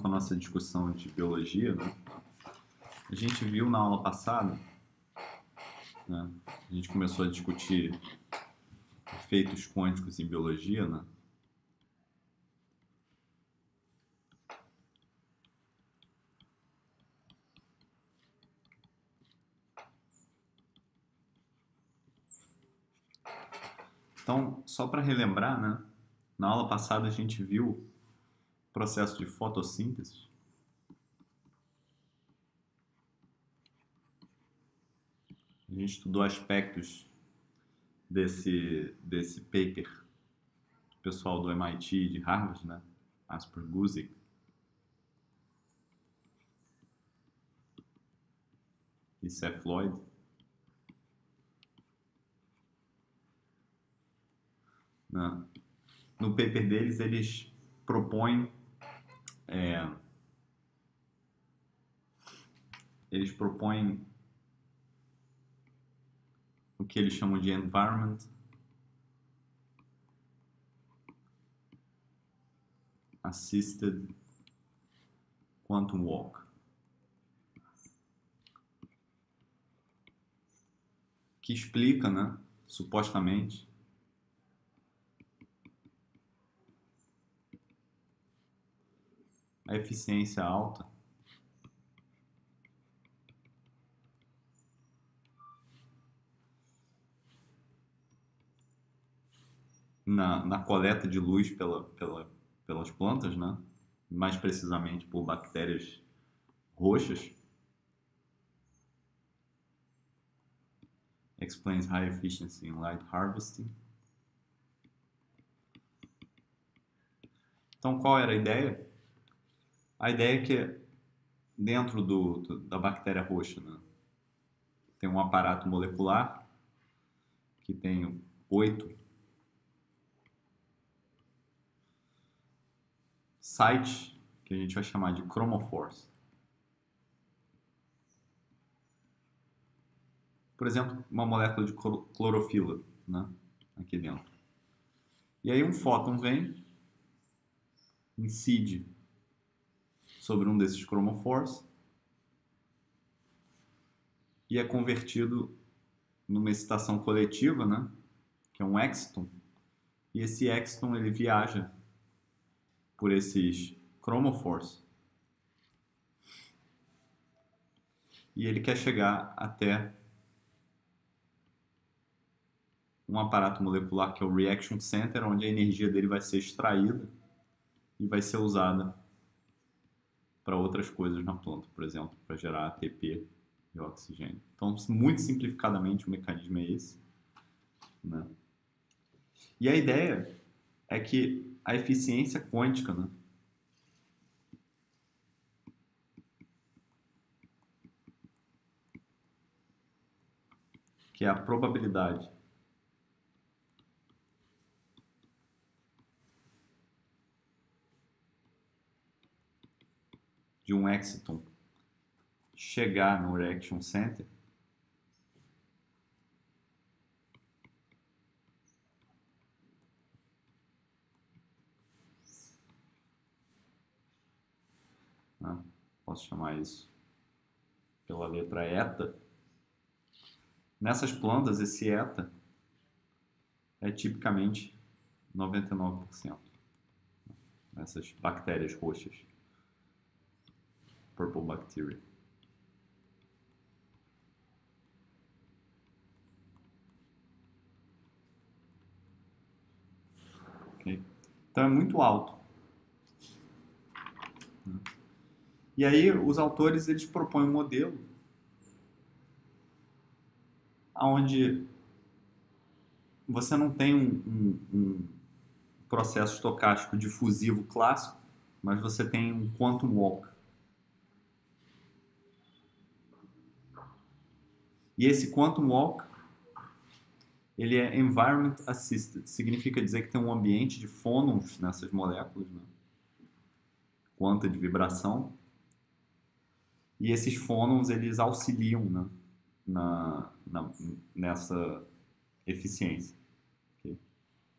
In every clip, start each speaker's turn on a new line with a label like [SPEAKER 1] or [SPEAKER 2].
[SPEAKER 1] com a nossa discussão de biologia, né? A gente viu na aula passada, né? A gente começou a discutir efeitos quânticos em biologia, né? Então, só para relembrar, né? Na aula passada a gente viu o processo de fotossíntese. A gente estudou aspectos desse paper do pessoal do MIT, de Harvard, né? Asper Guzik. E Seth Lloyd. Né? No paper deles, eles propõem o que eles chamam de Environment Assisted Quantum Walk. Que explica, né, supostamente, a eficiência alta na coleta de luz pelas plantas, né? Mais precisamente por bactérias roxas. Explains high efficiency in light harvesting. Então, qual era a ideia? A ideia é que dentro da bactéria roxa, né, tem um aparato molecular que tem 8 sites que a gente vai chamar de chromophores. Por exemplo, uma molécula de clorofila, né, aqui dentro. E aí um fóton vem, incide sobre um desses chromophores e é convertido numa excitação coletiva, né, que é um exciton. E esse exciton ele viaja por esses chromophores e ele quer chegar até um aparato molecular que é o reaction center, onde a energia dele vai ser extraída e vai ser usada para outras coisas na planta, por exemplo, para gerar ATP e oxigênio. Então, muito simplificadamente, o mecanismo é esse, né? E a ideia é que a eficiência quântica, né, que é a probabilidade de um exciton chegar no reaction center né? Posso chamar isso pela letra eta. Nessas plantas, esse eta é tipicamente 99%. Nessas bactérias roxas. Purple bacteria. Okay? Então é muito alto. E aí os autores eles propõem um modelo onde você não tem um processo estocástico difusivo clássico, mas você tem um quantum walk. E esse quantum walk ele é environment assisted, significa dizer que tem um ambiente de fônons nessas moléculas, né? Quanta de vibração. E esses fônons eles auxiliam, né, nessa eficiência. Okay?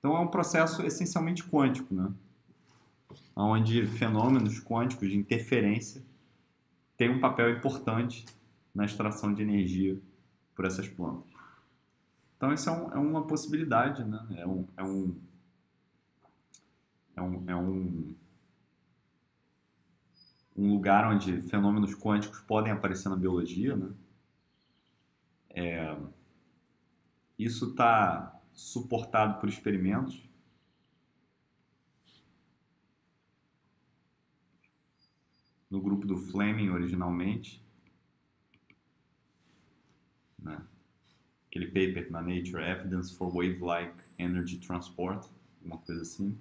[SPEAKER 1] Então é um processo essencialmente quântico, né? onde fenômenos quânticos de interferência têm um papel importante na extração de energia por essas plantas. Então, isso é uma possibilidade, né? Um lugar onde fenômenos quânticos podem aparecer na biologia, né? Isso está suportado por experimentos. No grupo do Fleming, originalmente, né? Aquele paper na Nature, Evidence for Wave-like Energy Transport, uma coisa assim,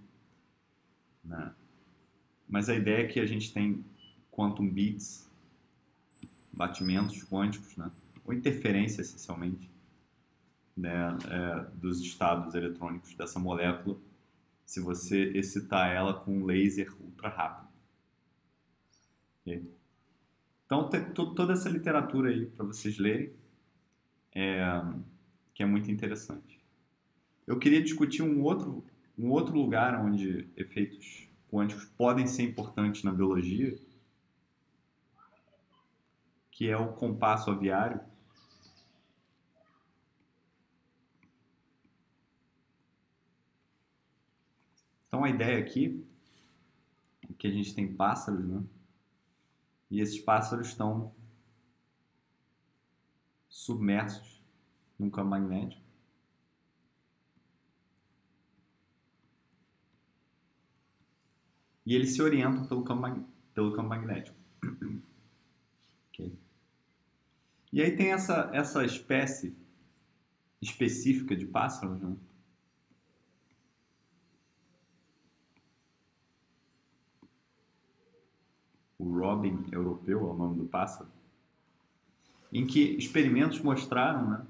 [SPEAKER 1] né? Mas a ideia é que a gente tem quantum bits, batimentos quânticos, né? Ou interferência, essencialmente, né? Dos estados eletrônicos dessa molécula, se você excitar ela com um laser ultra rápido. Okay? Então, tem toda essa literatura aí para vocês lerem, que é muito interessante. Eu queria discutir um outro lugar onde efeitos quânticos podem ser importantes na biologia, que é o compasso aviário. Então, a ideia aqui é que a gente tem pássaros, né? E esses pássaros estão submersos num campo magnético. E eles se orientam pelo campo magnético. Okay. E aí tem essa espécie específica de pássaros, né? O robin europeu é o nome do pássaro, em que experimentos mostraram, né,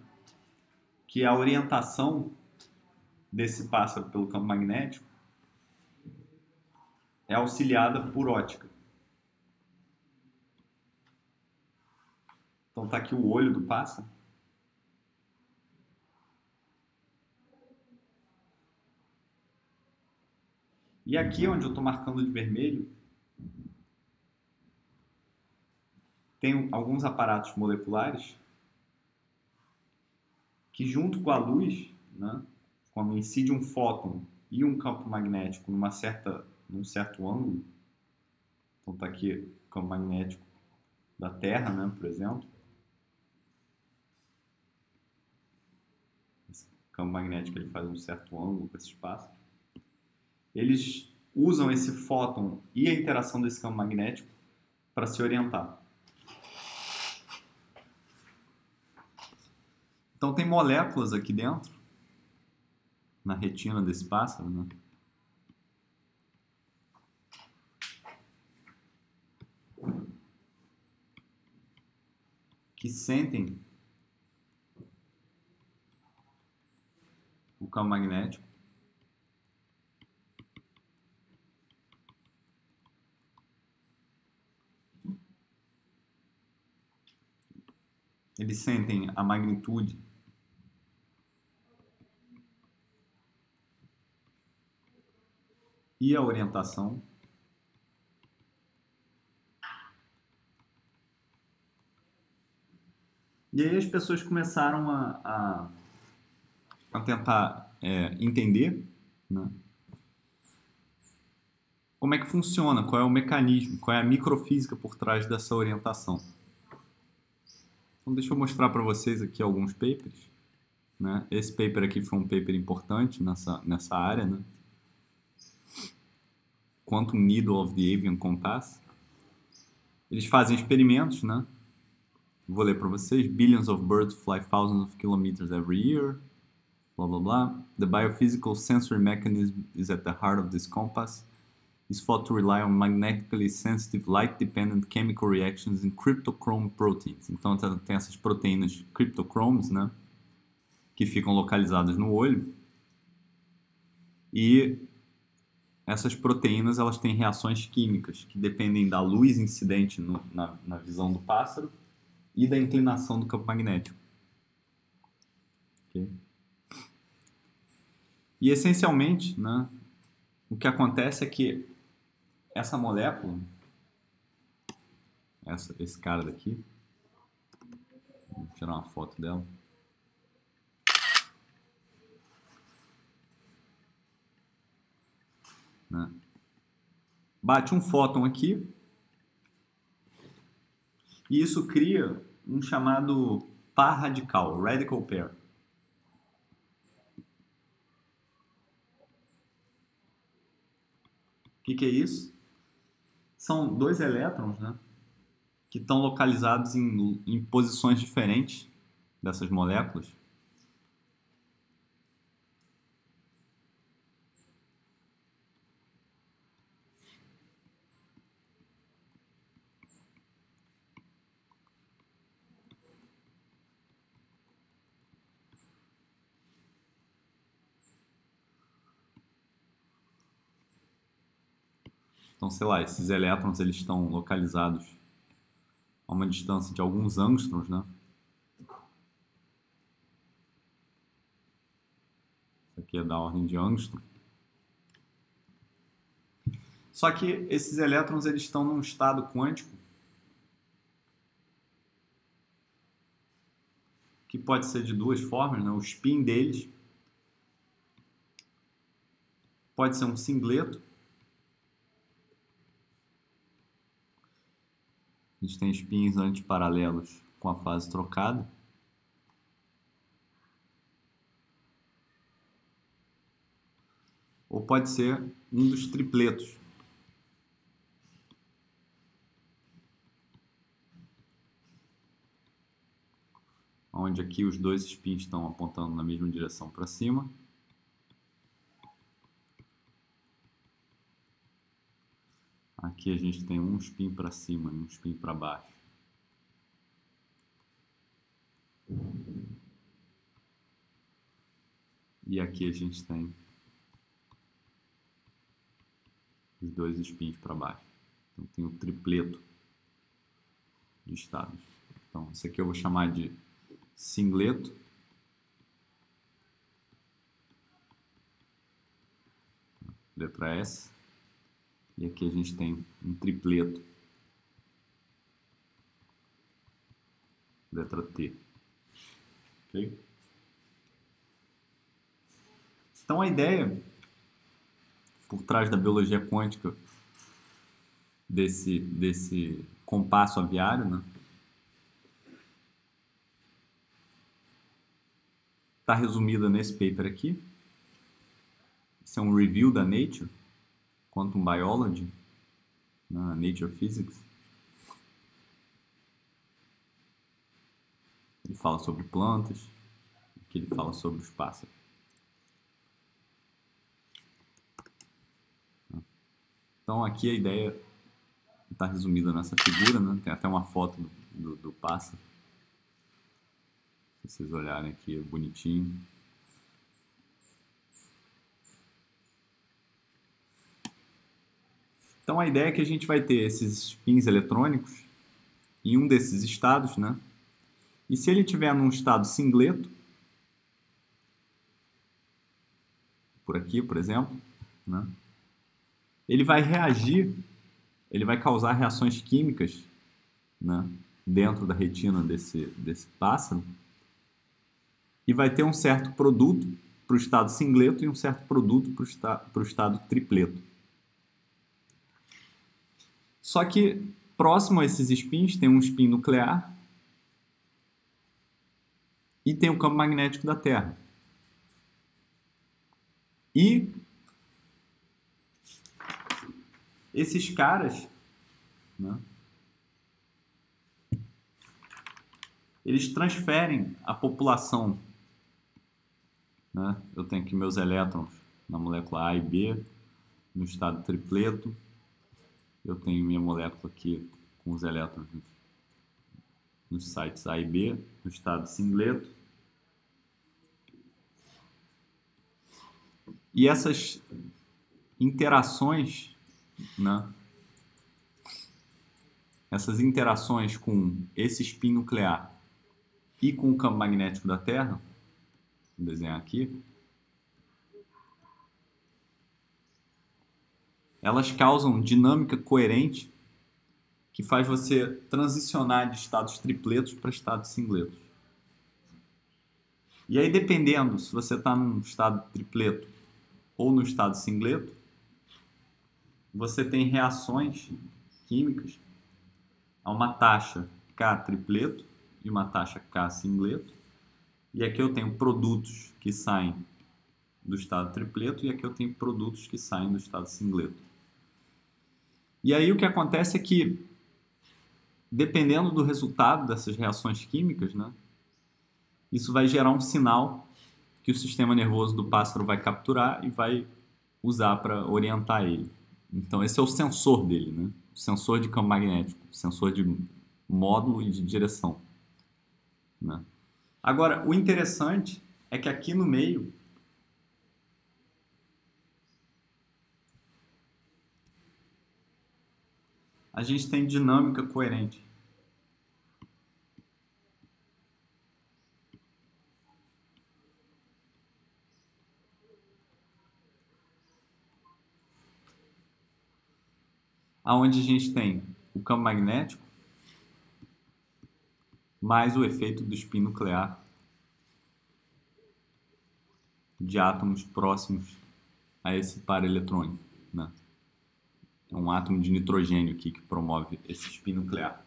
[SPEAKER 1] que a orientação desse pássaro pelo campo magnético é auxiliada por ótica. Então está aqui o olho do pássaro. E aqui onde eu estou marcando de vermelho, tem alguns aparatos moleculares que, junto com a luz, né, quando incide um fóton e um campo magnético num certo ângulo, então está aqui o campo magnético da Terra, né, por exemplo, esse campo magnético ele faz um certo ângulo com esse espaço, eles usam esse fóton e a interação desse campo magnético para se orientar. Então tem moléculas aqui dentro, na retina desse pássaro, né? Que sentem o campo magnético. Eles sentem a magnitude e a orientação. E aí as pessoas começaram a tentar entender, né, como é que funciona, qual é o mecanismo, qual é a microfísica por trás dessa orientação. Então deixa eu mostrar para vocês aqui alguns papers, né? Esse paper aqui foi um paper importante nessa área, né? Quantum Needle of the Avian Compass. Eles fazem experimentos, né? Vou ler para vocês. Billions of birds fly thousands of kilometers every year. Blá, blá, blá. The biophysical sensory mechanism is at the heart of this compass. Is thought to rely on magnetically sensitive light-dependent chemical reactions in cryptochrome proteins. Então tem essas proteínas cryptochromes, né? Que ficam localizadas no olho. E essas proteínas elas têm reações químicas que dependem da luz incidente na visão do pássaro e da inclinação do campo magnético. Okay? E essencialmente, né, o que acontece é que essa molécula, esse cara daqui, vou tirar uma foto dela. Né? Bate um fóton aqui e isso cria um chamado par radical, radical pair. O que é isso? São dois elétrons, né, que estão localizados em posições diferentes dessas moléculas. Então, sei lá, esses elétrons eles estão localizados a uma distância de alguns angstroms, né? Isso aqui é da ordem de angstrom. Só que esses elétrons eles estão num estado quântico que pode ser de duas formas, né? O spin deles pode ser um singleto. A gente tem spins antiparalelos com a fase trocada. Ou pode ser um dos tripletos. Onde aqui os dois spins estão apontando na mesma direção para cima. Aqui a gente tem um spin para cima e um spin para baixo. E aqui a gente tem os dois spins para baixo. Então tem o tripleto de estados. Então esse aqui eu vou chamar de singleto. Letra S. E aqui a gente tem um tripleto. Letra T. Ok? Então a ideia por trás da biologia quântica desse compasso aviário, né, está resumida nesse paper aqui. Esse é um review da Nature, Quantum Biology, na Nature Physics. Ele fala sobre plantas, aqui ele fala sobre os pássaros. Então aqui a ideia está resumida nessa figura, né? Tem até uma foto do pássaro. Se vocês olharem aqui, é bonitinho. Então a ideia é que a gente vai ter esses spins eletrônicos em um desses estados, né? E se ele estiver num estado singleto, por aqui, por exemplo, né? Ele vai reagir, ele vai causar reações químicas, né, dentro da retina desse pássaro e vai ter um certo produto para o estado singleto e um certo produto para o estado tripleto. Só que próximo a esses spins tem um spin nuclear e tem o campo magnético da Terra. E esses caras, né, eles transferem a população, né? Eu tenho aqui meus elétrons na molécula A e B, no estado tripleto. Eu tenho minha molécula aqui com os elétrons nos sites A e B, no estado singleto. E essas interações, né? Essas interações com esse spin nuclear e com o campo magnético da Terra, vou desenhar aqui, elas causam dinâmica coerente que faz você transicionar de estados tripletos para estados singletos. E aí, dependendo se você está num estado tripleto ou no estado singleto, você tem reações químicas a uma taxa K tripleto e uma taxa K singleto. E aqui eu tenho produtos que saem do estado tripleto e aqui eu tenho produtos que saem do estado singleto. E aí o que acontece é que, dependendo do resultado dessas reações químicas, né, isso vai gerar um sinal que o sistema nervoso do pássaro vai capturar e vai usar para orientar ele. Então esse é o sensor dele, né? O sensor de campo magnético, o sensor de módulo e de direção, né? Agora, o interessante é que aqui no meio a gente tem dinâmica coerente. Aonde a gente tem o campo magnético mais o efeito do spin nuclear de átomos próximos a esse par eletrônico, né? É um átomo de nitrogênio aqui que promove esse spin nuclear.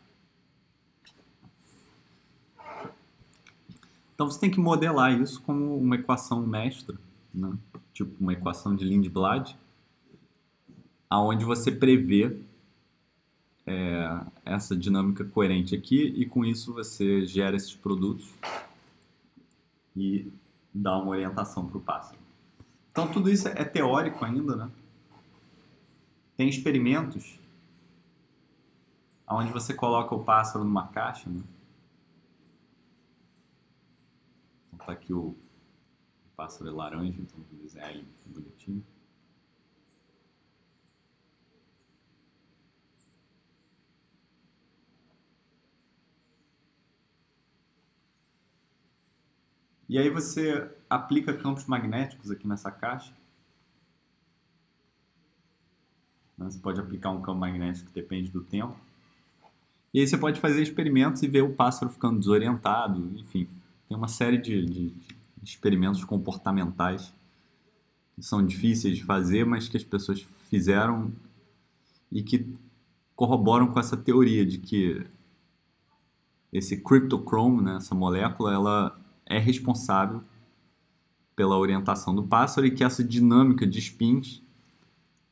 [SPEAKER 1] Então você tem que modelar isso como uma equação mestra, né? Tipo uma equação de Lindblad, aonde você prevê essa dinâmica coerente aqui e com isso você gera esses produtos e dá uma orientação para o pássaro. Então tudo isso é teórico ainda, né? Tem experimentos onde você coloca o pássaro numa caixa, né? Então tá aqui o pássaro é laranja, então vou desenhar ele bonitinho. E aí você aplica campos magnéticos aqui nessa caixa. Você pode aplicar um campo magnético que depende do tempo. E aí você pode fazer experimentos e ver o pássaro ficando desorientado. Enfim, tem uma série de experimentos comportamentais que são difíceis de fazer, mas que as pessoas fizeram e que corroboram com essa teoria de que esse cryptochrome, né, essa molécula, ela é responsável pela orientação do pássaro e que essa dinâmica de spins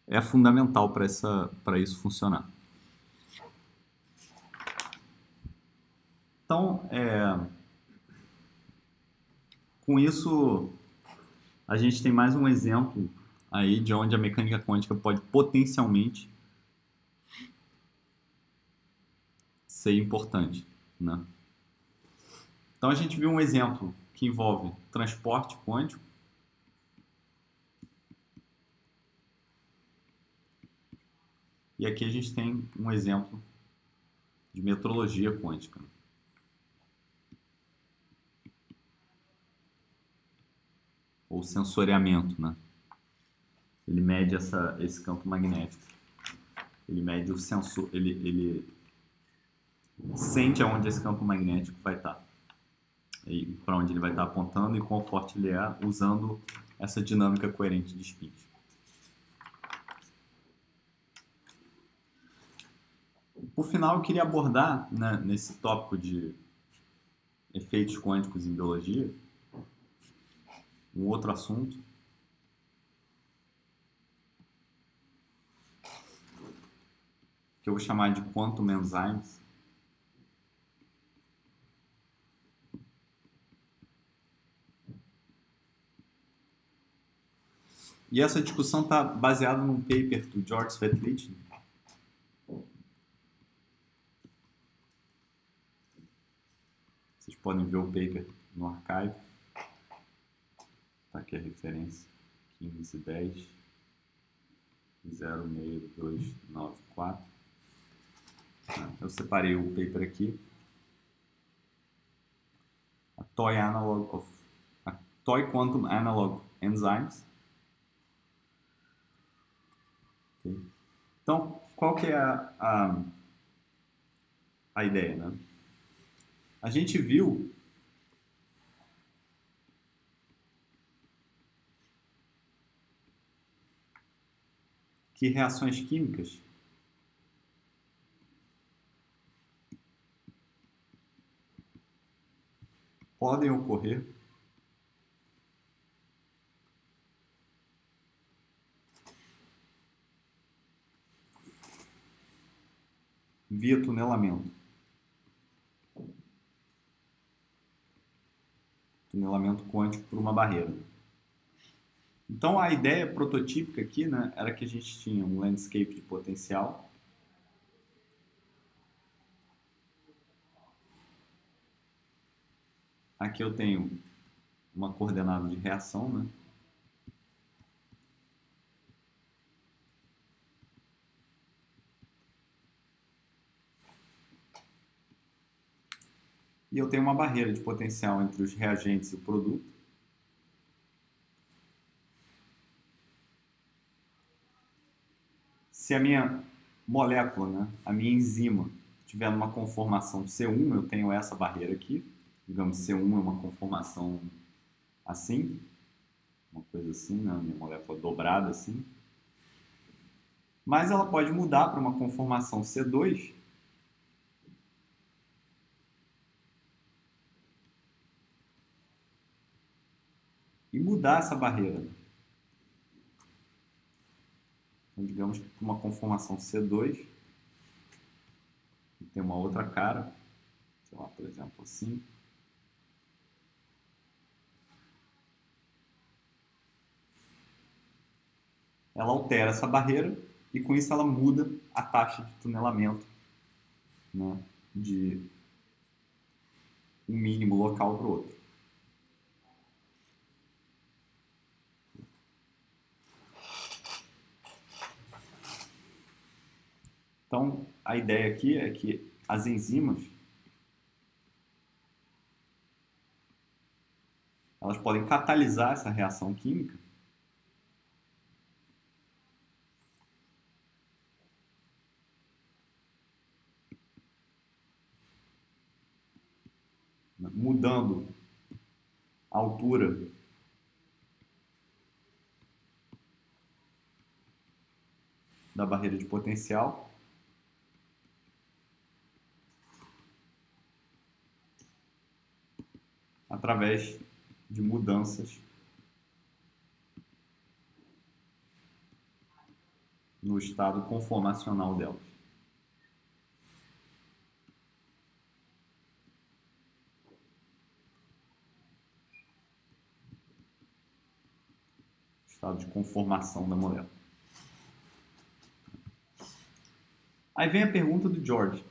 [SPEAKER 1] é fundamental para isso funcionar. Então, com isso, a gente tem mais um exemplo aí de onde a mecânica quântica pode potencialmente ser importante, né? Então a gente viu um exemplo que envolve transporte quântico, e aqui a gente tem um exemplo de metrologia quântica. Ou sensoriamento, né? Ele mede esse campo magnético. Ele mede o sensor, ele sente aonde esse campo magnético vai estar. E para onde ele vai estar apontando e quão forte ele é, usando essa dinâmica coerente de spins. Por final, eu queria abordar, né, nesse tópico de efeitos quânticos em biologia, um outro assunto, que eu vou chamar de quantum enzymes. E essa discussão está baseada num paper do George Svetlichin. Vocês podem ver o paper no archive. Está aqui a referência, 1510 06294. Eu separei o paper aqui. A Toy Quantum Analog Enzymes. Okay. Então, qual que é a ideia, né? A gente viu que reações químicas podem ocorrer via tunelamento. Tunelamento quântico por uma barreira. Então, a ideia prototípica aqui, né, era que a gente tinha um landscape de potencial. Aqui eu tenho uma coordenada de reação, né? E eu tenho uma barreira de potencial entre os reagentes e o produto. Se a minha molécula, né, a minha enzima, tiver uma conformação C1, eu tenho essa barreira aqui. Digamos, C1 é uma conformação assim, uma coisa assim, né, a minha molécula dobrada assim. Mas ela pode mudar para uma conformação C2 e mudar essa barreira. Então, digamos que uma conformação C2 tem uma outra cara, sei lá, por exemplo, assim. Ela altera essa barreira e com isso ela muda a taxa de tunelamento, né, de um mínimo local para o outro. Então, a ideia aqui é que as enzimas elas podem catalisar essa reação química mudando a altura da barreira de potencial através de mudanças no estado conformacional delas. Estado de conformação da molécula. Aí vem a pergunta do George.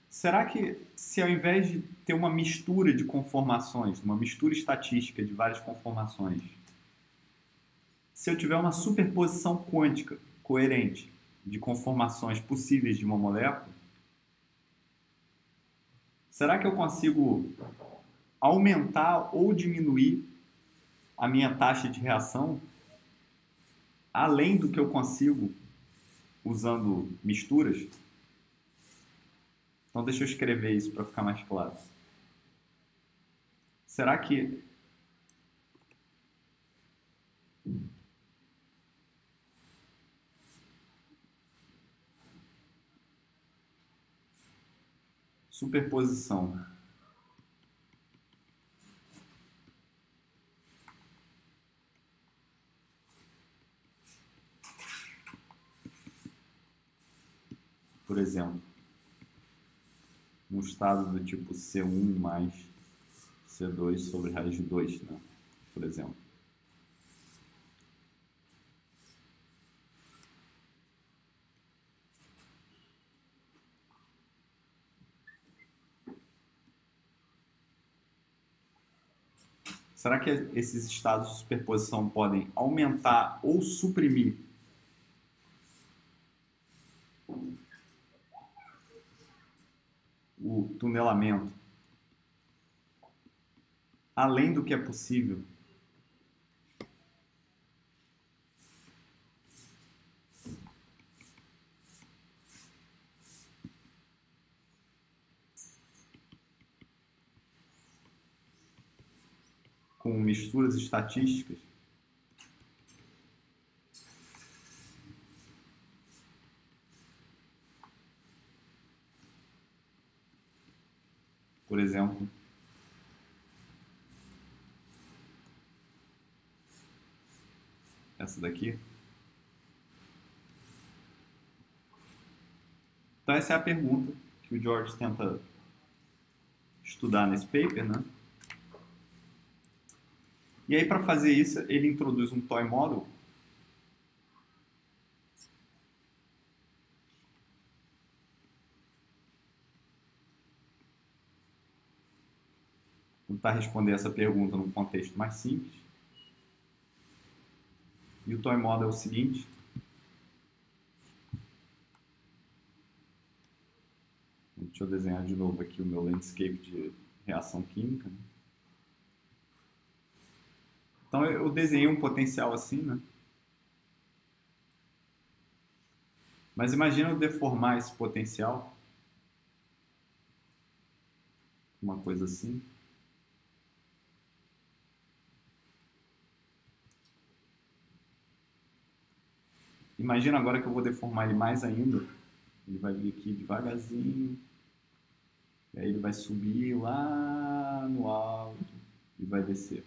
[SPEAKER 1] Será que se ao invés de ter uma mistura de conformações, uma mistura estatística de várias conformações, se eu tiver uma superposição quântica coerente de conformações possíveis de uma molécula, será que eu consigo aumentar ou diminuir a minha taxa de reação além do que eu consigo usando misturas? Então deixa eu escrever isso para ficar mais claro. Será que superposição por exemplo, um estado do tipo C1 mais C2 sobre raiz de 2, né? Por exemplo. Será que esses estados de superposição podem aumentar ou suprimir o tunelamento além do que é possível, com misturas estatísticas, por exemplo, essa daqui. Então essa é a pergunta que o George tenta estudar nesse paper, né? E aí, para fazer isso, ele introduz um toy model tentar responder essa pergunta num contexto mais simples. E o toy model é o seguinte. Deixa eu desenhar de novo aqui o meu landscape de reação química. Então eu desenhei um potencial assim, né? Mas imagina eu deformar esse potencial. Uma coisa assim. Imagina agora que eu vou deformar ele mais ainda. Ele vai vir aqui devagarzinho. E aí ele vai subir lá no alto e vai descer.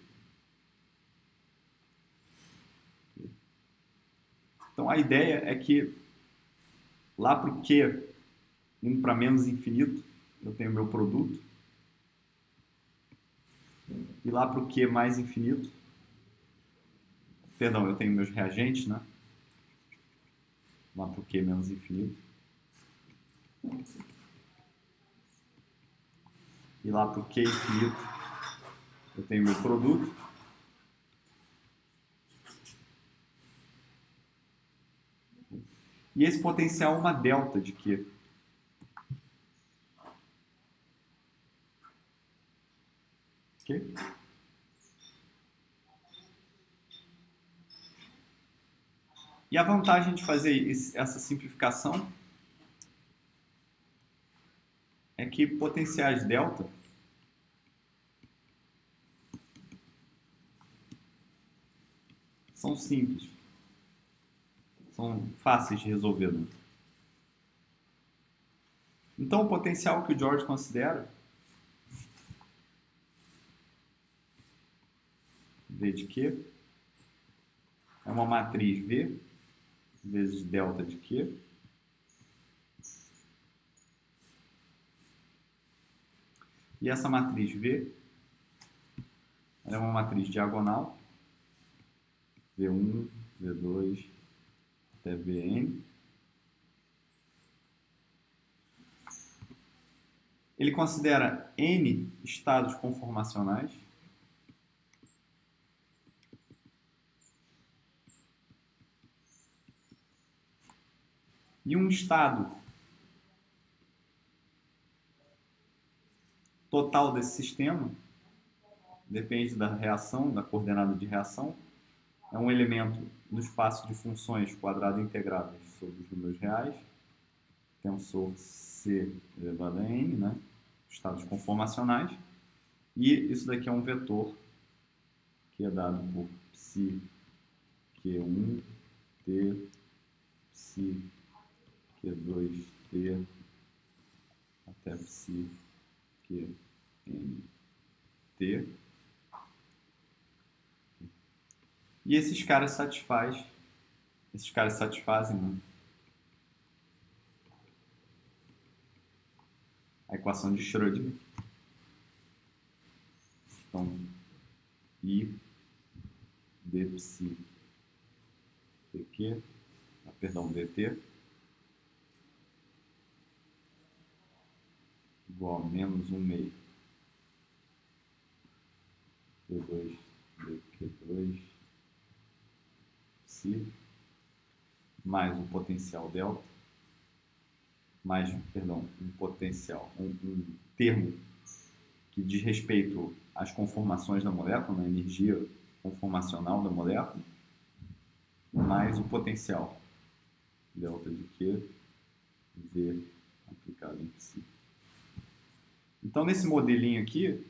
[SPEAKER 1] Então a ideia é que lá para o Q, indo para menos infinito, eu tenho meu produto. E lá para o Q mais infinito, perdão, eu tenho meus reagentes, né? Lá para o Q menos infinito. E lá para o Q infinito, eu tenho meu produto. E esse potencial é uma delta de Q. Ok? E a vantagem de fazer essa simplificação é que potenciais delta são simples. São fáceis de resolver. Né? Então, o potencial que o George considera V de Q é uma matriz V vezes delta de Q e essa matriz V é uma matriz diagonal V1, V2 até Vn. Ele considera N estados conformacionais e um estado total desse sistema, depende da reação, da coordenada de reação, é um elemento no espaço de funções quadrado integradas sobre os números reais, tensor C elevado a N, né? Estados conformacionais, e isso daqui é um vetor que é dado por psi Q1, T, psi Q2, T, até psi Qn, T. E esses caras satisfazem, né, a equação de Schrödinger. Então, I d psi dq, perdão, dt igual a menos 1 meio d2 dq2 psi mais o potencial delta perdão, um potencial, um termo que diz respeito às conformações da molécula, na energia conformacional da molécula, mais o potencial, delta de Q, V aplicado em si. Então, nesse modelinho aqui,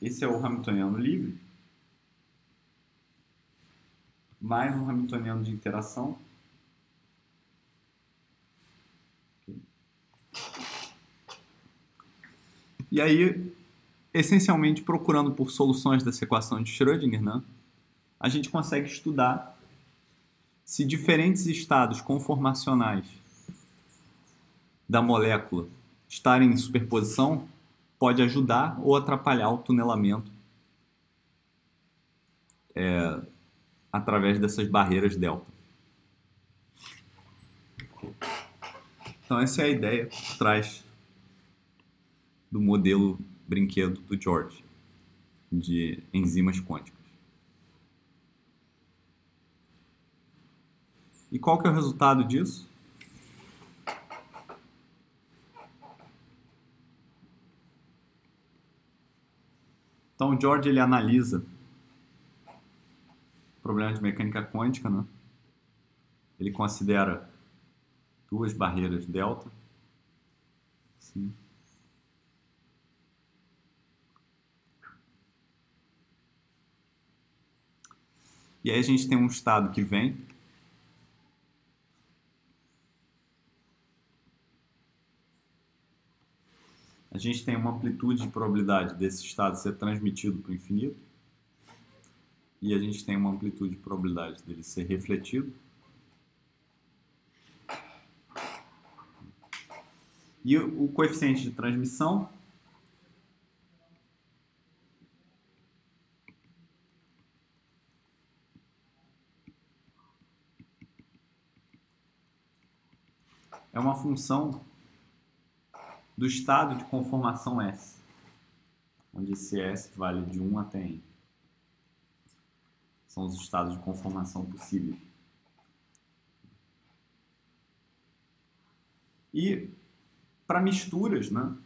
[SPEAKER 1] esse é o Hamiltoniano livre, mais um Hamiltoniano de interação. E aí, essencialmente, procurando por soluções dessa equação de Schrödinger, né, a gente consegue estudar se diferentes estados conformacionais da molécula estarem em superposição pode ajudar ou atrapalhar o tunelamento através dessas barreiras delta. Então essa é a ideia por trás do modelo brinquedo do George, de enzimas quânticas. E qual que é o resultado disso? Então o George ele analisa problema de mecânica quântica, né? Ele considera duas barreiras delta. Sim. E aí a gente tem um estado que vem a gente tem uma amplitude de probabilidade desse estado ser transmitido para o infinito e a gente tem uma amplitude de probabilidade dele ser refletido. E o coeficiente de transmissão é uma função do estado de conformação S, onde esse S vale de 1 até N. São os estados de conformação possíveis. E para misturas, né?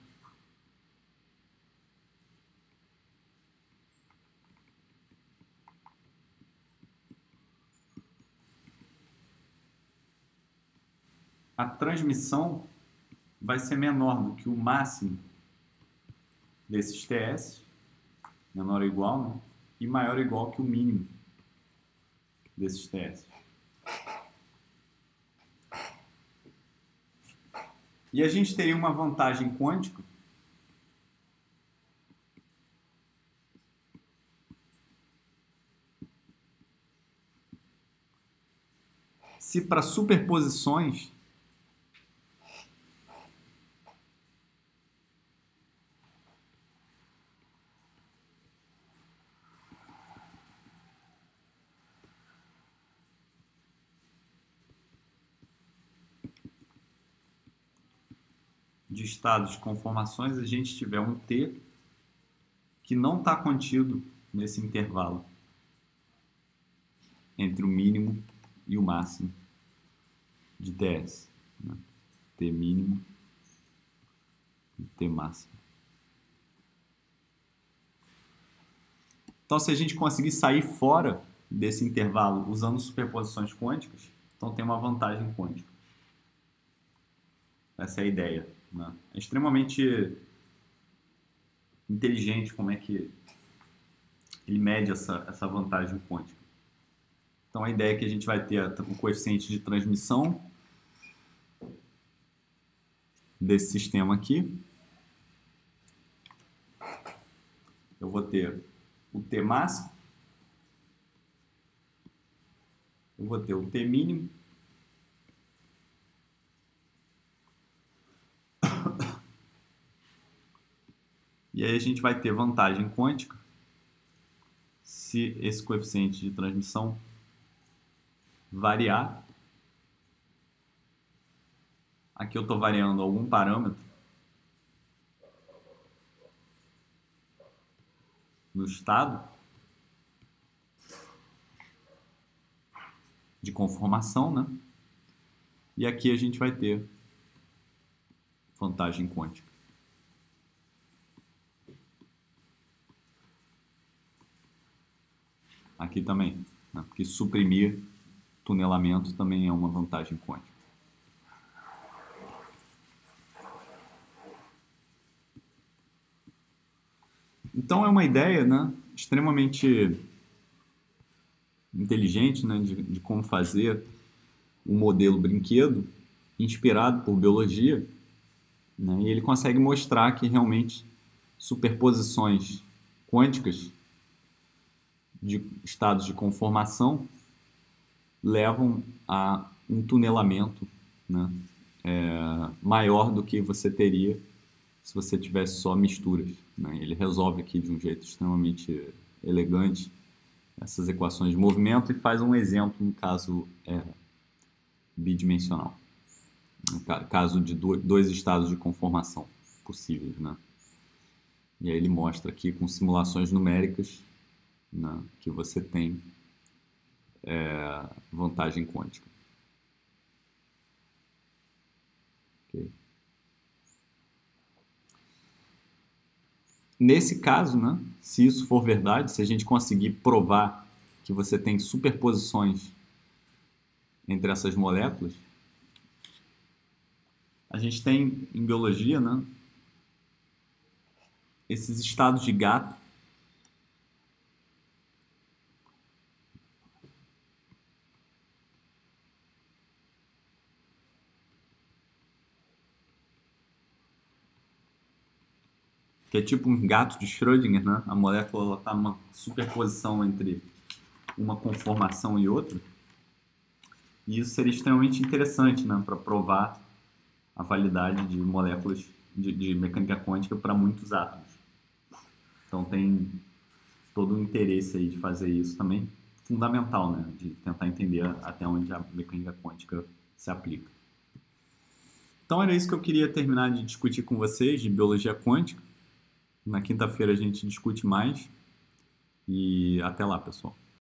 [SPEAKER 1] A transmissão vai ser menor do que o máximo desses TS, menor ou igual, né? E maior ou igual que o mínimo desses TS. E a gente teria uma vantagem quântica se para superposições de estados de conformações a gente tiver um T que não está contido nesse intervalo entre o mínimo e o máximo de TS, né? T mínimo e T máximo. Então, se a gente conseguir sair fora desse intervalo usando superposições quânticas, então tem uma vantagem quântica. Essa é a ideia, né? É extremamente inteligente como é que ele mede essa vantagem quântica. Então a ideia é que a gente vai ter o coeficiente de transmissão desse sistema aqui. Eu vou ter o T máximo, eu vou ter o T mínimo, e aí a gente vai ter vantagem quântica se esse coeficiente de transmissão variar. Aqui eu estou variando algum parâmetro no estado de conformação, né? E aqui a gente vai ter vantagem quântica. Aqui também, né? Porque suprimir tunelamento também é uma vantagem quântica. Então é uma ideia, né, extremamente inteligente, né, de como fazer um modelo brinquedo inspirado por biologia, né, e ele consegue mostrar que realmente superposições quânticas de estados de conformação levam a um tunelamento, né, maior do que você teria se você tivesse só misturas, né? Ele resolve aqui de um jeito extremamente elegante essas equações de movimento e faz um exemplo no caso bidimensional, no caso de dois estados de conformação possíveis, né? E aí ele mostra aqui com simulações numéricas, né, que você tem vantagem quântica. Okay. Nesse caso, né, se isso for verdade, se a gente conseguir provar que você tem superposições entre essas moléculas, a gente tem em biologia, né, esses estados de gato que é tipo um gato de Schrödinger, né? A molécula está numa superposição entre uma conformação e outra. E isso seria extremamente interessante, né, para provar a validade de moléculas de mecânica quântica para muitos átomos. Então tem todo o interesse aí de fazer isso também, fundamental, né, de tentar entender até onde a mecânica quântica se aplica. Então era isso que eu queria terminar de discutir com vocês, de biologia quântica. Na quinta-feira a gente discute mais e até lá, pessoal.